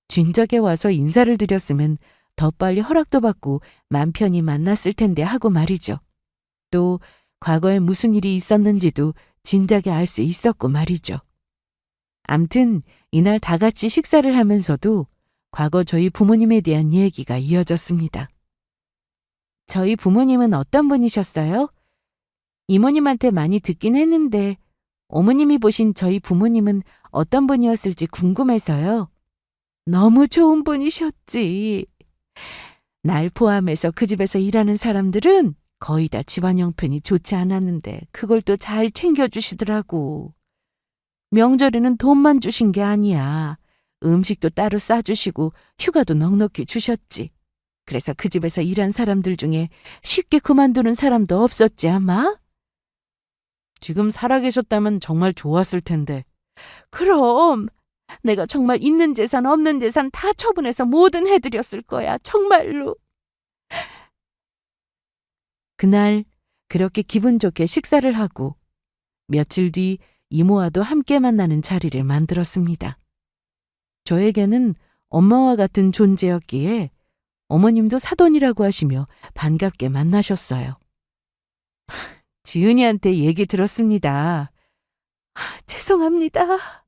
진작에 와서 인사를 드렸으면 더 빨리 허락도 받고 맘 편히 만났을 텐데 하고 말이죠. 또 과거에 무슨 일이 있었는지도 진작에 알 수 있었고 말이죠. 암튼 이날 다 같이 식사를 하면서도 과거 저희 부모님에 대한 얘기가 이어졌습니다. 저희 부모님은 어떤 분이셨어요? 이모님한테 많이 듣긴 했는데 어머님이 보신 저희 부모님은 어떤 분이었을지 궁금해서요. 너무 좋은 분이셨지. 날 포함해서 그 집에서 일하는 사람들은 거의 다 집안 형편이 좋지 않았는데 그걸 또 잘 챙겨주시더라고. 명절에는 돈만 주신 게 아니야. 음식도 따로 싸주시고 휴가도 넉넉히 주셨지. 그래서 그 집에서 일한 사람들 중에 쉽게 그만두는 사람도 없었지 아마? 지금 살아계셨다면 정말 좋았을 텐데. 그럼 내가 정말 있는 재산 없는 재산 다 처분해서 뭐든 해드렸을 거야. 정말로. 그날 그렇게 기분 좋게 식사를 하고 며칠 뒤 이모와도 함께 만나는 자리를 만들었습니다. 저에게는 엄마와 같은 존재였기에 어머님도 사돈이라고 하시며 반갑게 만나셨어요. 지은이한테 얘기 들었습니다. 죄송합니다.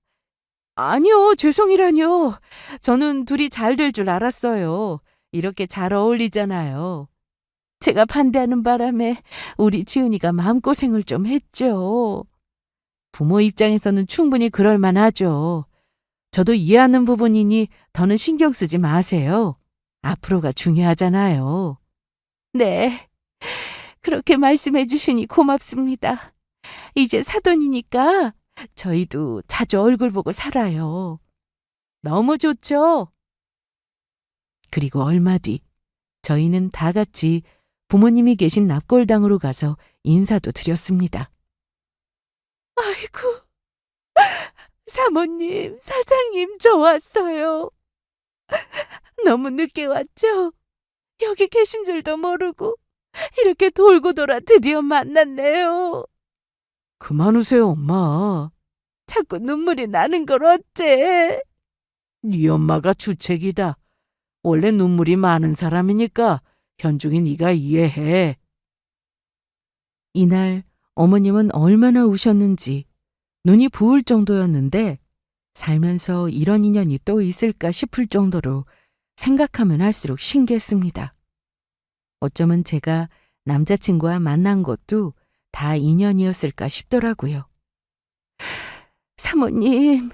아니요, 죄송이라뇨. 저는 둘이 잘 될 줄 알았어요. 이렇게 잘 어울리잖아요. 제가 반대하는 바람에 우리 지은이가 마음고생을 좀 했죠. 부모 입장에서는 충분히 그럴 만하죠. 저도 이해하는 부분이니 더는 신경 쓰지 마세요. 앞으로가 중요하잖아요. 네, 그렇게 말씀해 주시니 고맙습니다. 이제 사돈이니까 저희도 자주 얼굴 보고 살아요. 너무 좋죠? 그리고 얼마 뒤 저희는 다 같이 부모님이 계신 납골당으로 가서 인사도 드렸습니다. 아이고, 사모님, 사장님, 저 왔어요. 너무 늦게 왔죠? 여기 계신 줄도 모르고 이렇게 돌고 돌아 드디어 만났네요. 그만 우세요, 엄마. 자꾸 눈물이 나는 걸 어째? 네 엄마가 주책이다. 원래 눈물이 많은 사람이니까 현중이 네가 이해해. 이날 어머님은 얼마나 우셨는지 눈이 부을 정도였는데 살면서 이런 인연이 또 있을까 싶을 정도로 생각하면 할수록 신기했습니다. 어쩌면 제가 남자친구와 만난 것도 다 인연이었을까 싶더라고요. 사모님,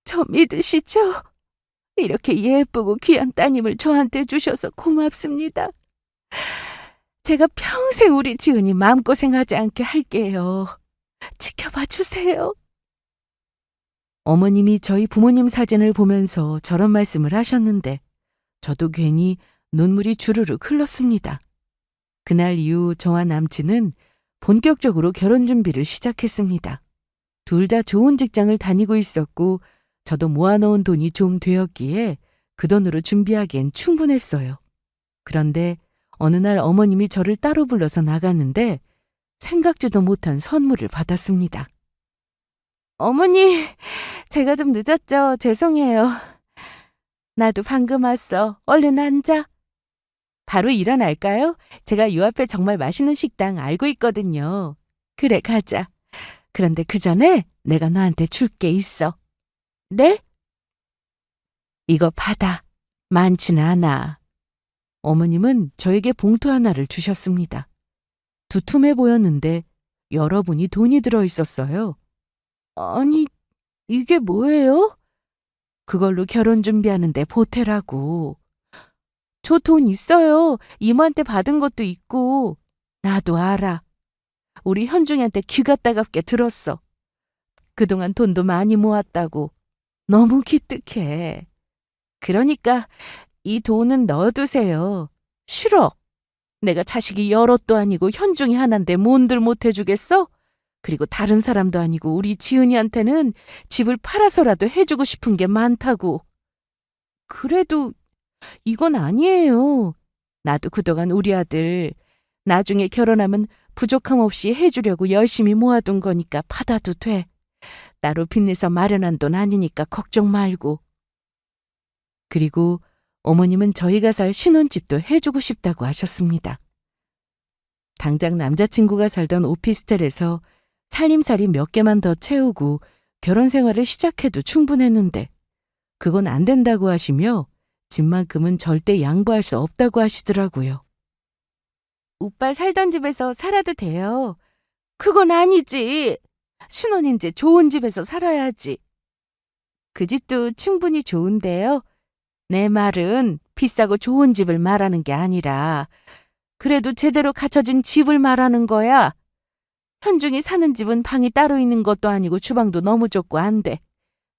저 믿으시죠? 이렇게 예쁘고 귀한 따님을 저한테 주셔서 고맙습니다. 제가 평생 우리 지은이 마음고생하지 않게 할게요. 지켜봐 주세요. 어머님이 저희 부모님 사진을 보면서 저런 말씀을 하셨는데 저도 괜히 눈물이 주르륵 흘렀습니다. 그날 이후 저와 남친은 본격적으로 결혼 준비를 시작했습니다. 둘 다 좋은 직장을 다니고 있었고 저도 모아놓은 돈이 좀 되었기에 그 돈으로 준비하기엔 충분했어요. 그런데 어느 날 어머님이 저를 따로 불러서 나갔는데 생각지도 못한 선물을 받았습니다. 어머니, 제가 좀 늦었죠? 죄송해요. 나도 방금 왔어. 얼른 앉아. 바로 일어날까요? 제가 요 앞에 정말 맛있는 식당 알고 있거든요. 그래, 가자. 그런데 그 전에 내가 너한테 줄 게 있어. 네? 이거 받아. 많지는 않아. 어머님은 저에게 봉투 하나를 주셨습니다. 두툼해 보였는데 여러분이 돈이 들어 있었어요. 아니, 이게 뭐예요? 그걸로 결혼 준비하는데 보태라고. 저 돈 있어요. 이모한테 받은 것도 있고. 나도 알아. 우리 현중이한테 귀가 따갑게 들었어. 그동안 돈도 많이 모았다고. 너무 기특해. 그러니까 이 돈은 넣어두세요. 싫어. 내가 자식이 여럿도 아니고 현중이 하나인데 뭔들 못해주겠어? 그리고 다른 사람도 아니고 우리 지은이한테는 집을 팔아서라도 해주고 싶은 게 많다고. 그래도 이건 아니에요. 나도 그동안 우리 아들 나중에 결혼하면 부족함 없이 해주려고 열심히 모아둔 거니까 받아도 돼. 따로 빚내서 마련한 돈 아니니까 걱정 말고. 그리고 어머님은 저희가 살 신혼집도 해주고 싶다고 하셨습니다. 당장 남자친구가 살던 오피스텔에서 살림살이 몇 개만 더 채우고 결혼 생활을 시작해도 충분했는데 그건 안 된다고 하시며 집만큼은 절대 양보할 수 없다고 하시더라고요. 오빠 살던 집에서 살아도 돼요. 그건 아니지. 신혼인제 좋은 집에서 살아야지. 그 집도 충분히 좋은데요. 내 말은 비싸고 좋은 집을 말하는 게 아니라 그래도 제대로 갖춰진 집을 말하는 거야. 현중이 사는 집은 방이 따로 있는 것도 아니고 주방도 너무 좁고 안 돼.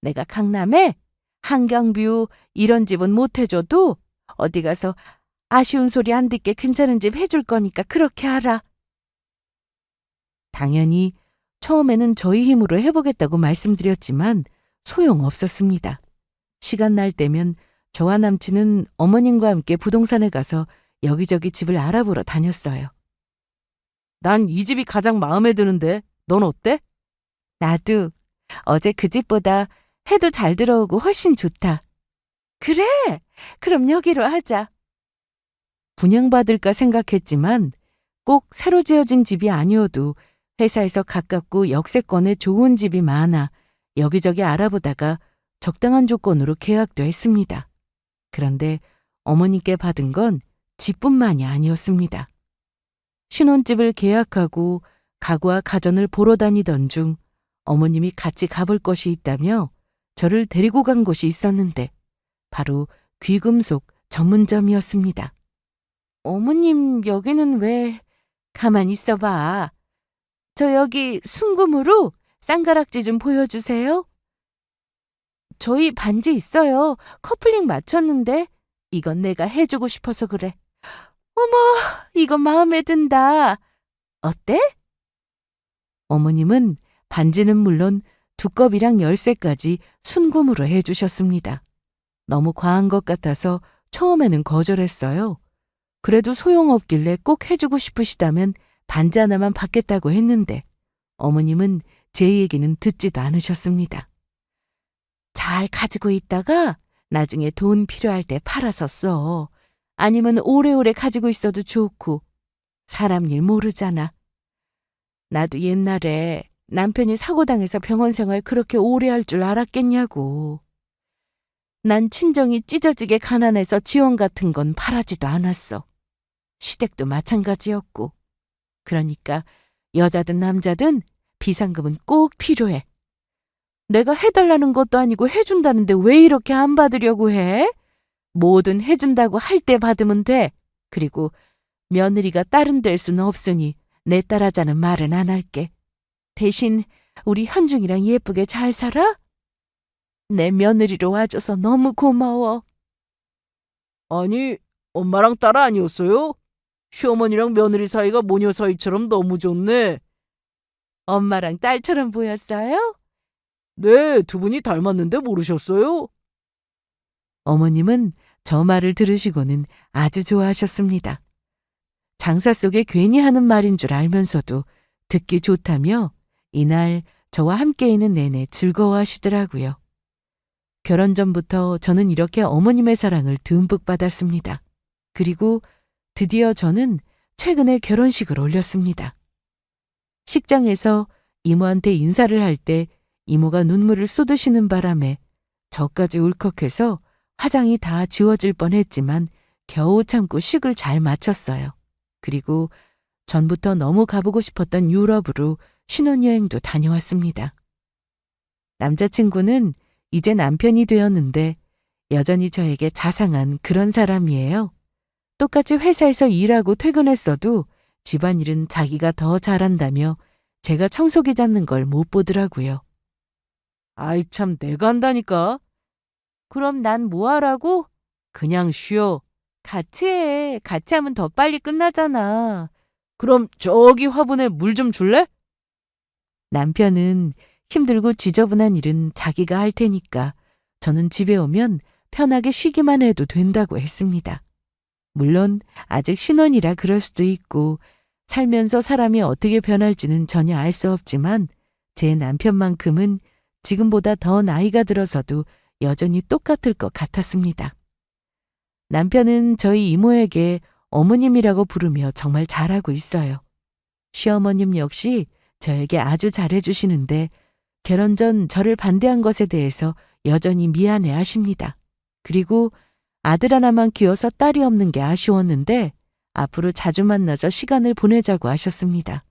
내가 강남에 한강뷰 이런 집은 못 해줘도 어디 가서 아쉬운 소리 안 듣게 괜찮은 집 해줄 거니까 그렇게 하라. 당연히 처음에는 저희 힘으로 해보겠다고 말씀드렸지만 소용없었습니다. 시간 날 때면 저와 남친은 어머님과 함께 부동산에 가서 여기저기 집을 알아보러 다녔어요. 난 이 집이 가장 마음에 드는데 넌 어때? 나도 어제 그 집보다 해도 잘 들어오고 훨씬 좋다. 그래, 그럼 여기로 하자. 분양받을까 생각했지만 꼭 새로 지어진 집이 아니어도 회사에서 가깝고 역세권에 좋은 집이 많아 여기저기 알아보다가 적당한 조건으로 계약도 했습니다. 그런데 어머님께 받은 건 집뿐만이 아니었습니다. 신혼집을 계약하고 가구와 가전을 보러 다니던 중 어머님이 같이 가볼 것이 있다며 저를 데리고 간 곳이 있었는데 바로 귀금속 전문점이었습니다. 어머님 여기는 왜? 가만히 있어봐. 저 여기 순금으로 쌍가락지 좀 보여주세요. 저희 반지 있어요. 커플링 맞췄는데 이건 내가 해주고 싶어서 그래. 어머, 이거 마음에 든다. 어때? 어머님은 반지는 물론 두꺼비랑 열쇠까지 순금으로 해주셨습니다. 너무 과한 것 같아서 처음에는 거절했어요. 그래도 소용없길래 꼭 해주고 싶으시다면 반지 하나만 받겠다고 했는데 어머님은 제 얘기는 듣지도 않으셨습니다. 잘 가지고 있다가 나중에 돈 필요할 때 팔아서 써. 아니면 오래오래 가지고 있어도 좋고. 사람 일 모르잖아. 나도 옛날에 남편이 사고당해서 병원 생활 그렇게 오래 할 줄 알았겠냐고. 난 친정이 찢어지게 가난해서 지원 같은 건 바라지도 않았어. 시댁도 마찬가지였고. 그러니까 여자든 남자든 비상금은 꼭 필요해. 내가 해달라는 것도 아니고 해준다는데 왜 이렇게 안 받으려고 해? 뭐든 해준다고 할 때 받으면 돼. 그리고 며느리가 딸은 될 수는 없으니 내 딸하자는 말은 안 할게. 대신 우리 현중이랑 예쁘게 잘 살아? 내 며느리로 와줘서 너무 고마워. 아니, 엄마랑 딸 아니었어요? 시어머니랑 며느리 사이가 모녀 사이처럼 너무 좋네. 엄마랑 딸처럼 보였어요? 네, 두 분이 닮았는데 모르셨어요? 어머님은 저 말을 들으시고는 아주 좋아하셨습니다. 장사 속에 괜히 하는 말인 줄 알면서도 듣기 좋다며 이날 저와 함께 있는 내내 즐거워하시더라고요. 결혼 전부터 저는 이렇게 어머님의 사랑을 듬뿍 받았습니다. 그리고 드디어 저는 최근에 결혼식을 올렸습니다. 식장에서 이모한테 인사를 할 때 이모가 눈물을 쏟으시는 바람에 저까지 울컥해서 화장이 다 지워질 뻔했지만 겨우 참고 식을 잘 마쳤어요. 그리고 전부터 너무 가보고 싶었던 유럽으로 신혼여행도 다녀왔습니다. 남자친구는 이제 남편이 되었는데 여전히 저에게 자상한 그런 사람이에요. 똑같이 회사에서 일하고 퇴근했어도 집안일은 자기가 더 잘한다며 제가 청소기 잡는 걸 못 보더라고요. 아이 참 내가 한다니까. 그럼 난 뭐 하라고? 그냥 쉬어. 같이 해. 같이 하면 더 빨리 끝나잖아. 그럼 저기 화분에 물 좀 줄래? 남편은 힘들고 지저분한 일은 자기가 할 테니까 저는 집에 오면 편하게 쉬기만 해도 된다고 했습니다. 물론 아직 신혼이라 그럴 수도 있고 살면서 사람이 어떻게 변할지는 전혀 알 수 없지만 제 남편만큼은 지금보다 더 나이가 들어서도 여전히 똑같을 것 같았습니다. 남편은 저희 이모에게 어머님이라고 부르며 정말 잘하고 있어요. 시어머님 역시 저에게 아주 잘해주시는데 결혼 전 저를 반대한 것에 대해서 여전히 미안해 하십니다. 그리고 아들 하나만 키워서 딸이 없는 게 아쉬웠는데 앞으로 자주 만나서 시간을 보내자고 하셨습니다.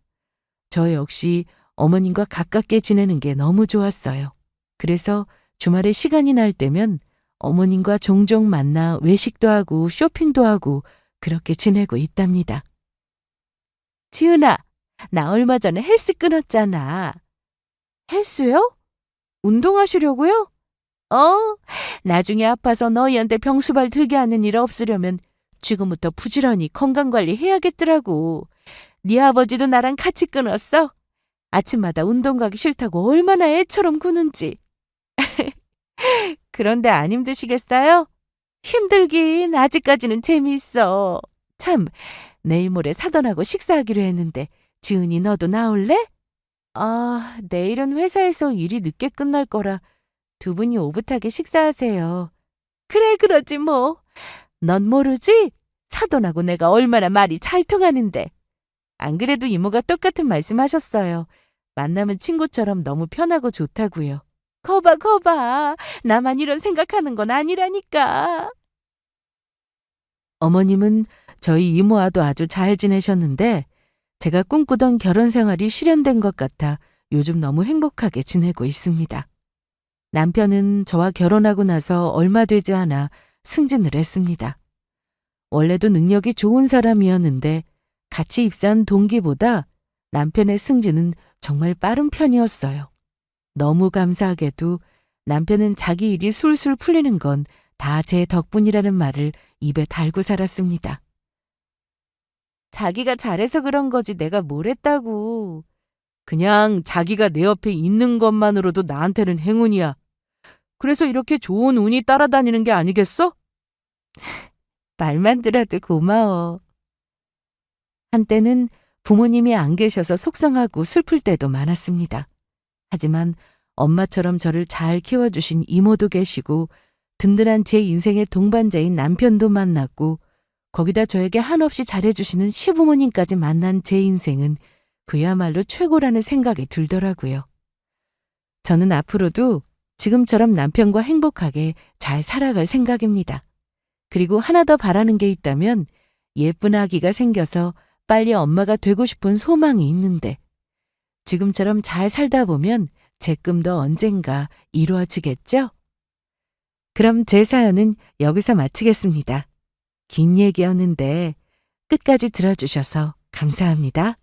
저 역시 어머님과 가깝게 지내는 게 너무 좋았어요. 그래서 주말에 시간이 날 때면 어머님과 종종 만나 외식도 하고 쇼핑도 하고 그렇게 지내고 있답니다. 지은아, 나 얼마 전에 헬스 끊었잖아. 헬스요? 운동하시려고요? 나중에 아파서 너희한테 병수발 들게 하는 일 없으려면 지금부터 부지런히 건강관리 해야겠더라고. 네 아버지도 나랑 같이 끊었어. 아침마다 운동 가기 싫다고 얼마나 애처럼 구는지. 그런데 안 힘드시겠어요? 힘들긴 아직까지는 재미있어. 참, 내일 모레 사돈하고 식사하기로 했는데 지은이 너도 나올래? 아, 내일은 회사에서 일이 늦게 끝날 거라 두 분이 오붓하게 식사하세요. 그래, 그러지 뭐. 넌 모르지? 사돈하고 내가 얼마나 말이 잘 통하는데. 안 그래도 이모가 똑같은 말씀하셨어요. 만나면 친구처럼 너무 편하고 좋다고요. 거봐. 나만 이런 생각하는 건 아니라니까. 어머님은 저희 이모와도 아주 잘 지내셨는데 제가 꿈꾸던 결혼 생활이 실현된 것 같아 요즘 너무 행복하게 지내고 있습니다. 남편은 저와 결혼하고 나서 얼마 되지 않아 승진을 했습니다. 원래도 능력이 좋은 사람이었는데 같이 입사한 동기보다 남편의 승진은 정말 빠른 편이었어요. 너무 감사하게도 남편은 자기 일이 술술 풀리는 건 다 제 덕분이라는 말을 입에 달고 살았습니다. 자기가 잘해서 그런 거지 내가 뭘 했다고. 그냥 자기가 내 옆에 있는 것만으로도 나한테는 행운이야. 그래서 이렇게 좋은 운이 따라다니는 게 아니겠어? 말만 들어도 고마워. 한때는 부모님이 안 계셔서 속상하고 슬플 때도 많았습니다. 하지만 엄마처럼 저를 잘 키워주신 이모도 계시고 든든한 제 인생의 동반자인 남편도 만났고 거기다 저에게 한없이 잘해주시는 시부모님까지 만난 제 인생은 그야말로 최고라는 생각이 들더라고요. 저는 앞으로도 지금처럼 남편과 행복하게 잘 살아갈 생각입니다. 그리고 하나 더 바라는 게 있다면 예쁜 아기가 생겨서 빨리 엄마가 되고 싶은 소망이 있는데 지금처럼 잘 살다 보면 제 꿈도 언젠가 이루어지겠죠? 그럼 제 사연은 여기서 마치겠습니다. 긴 얘기였는데 끝까지 들어주셔서 감사합니다.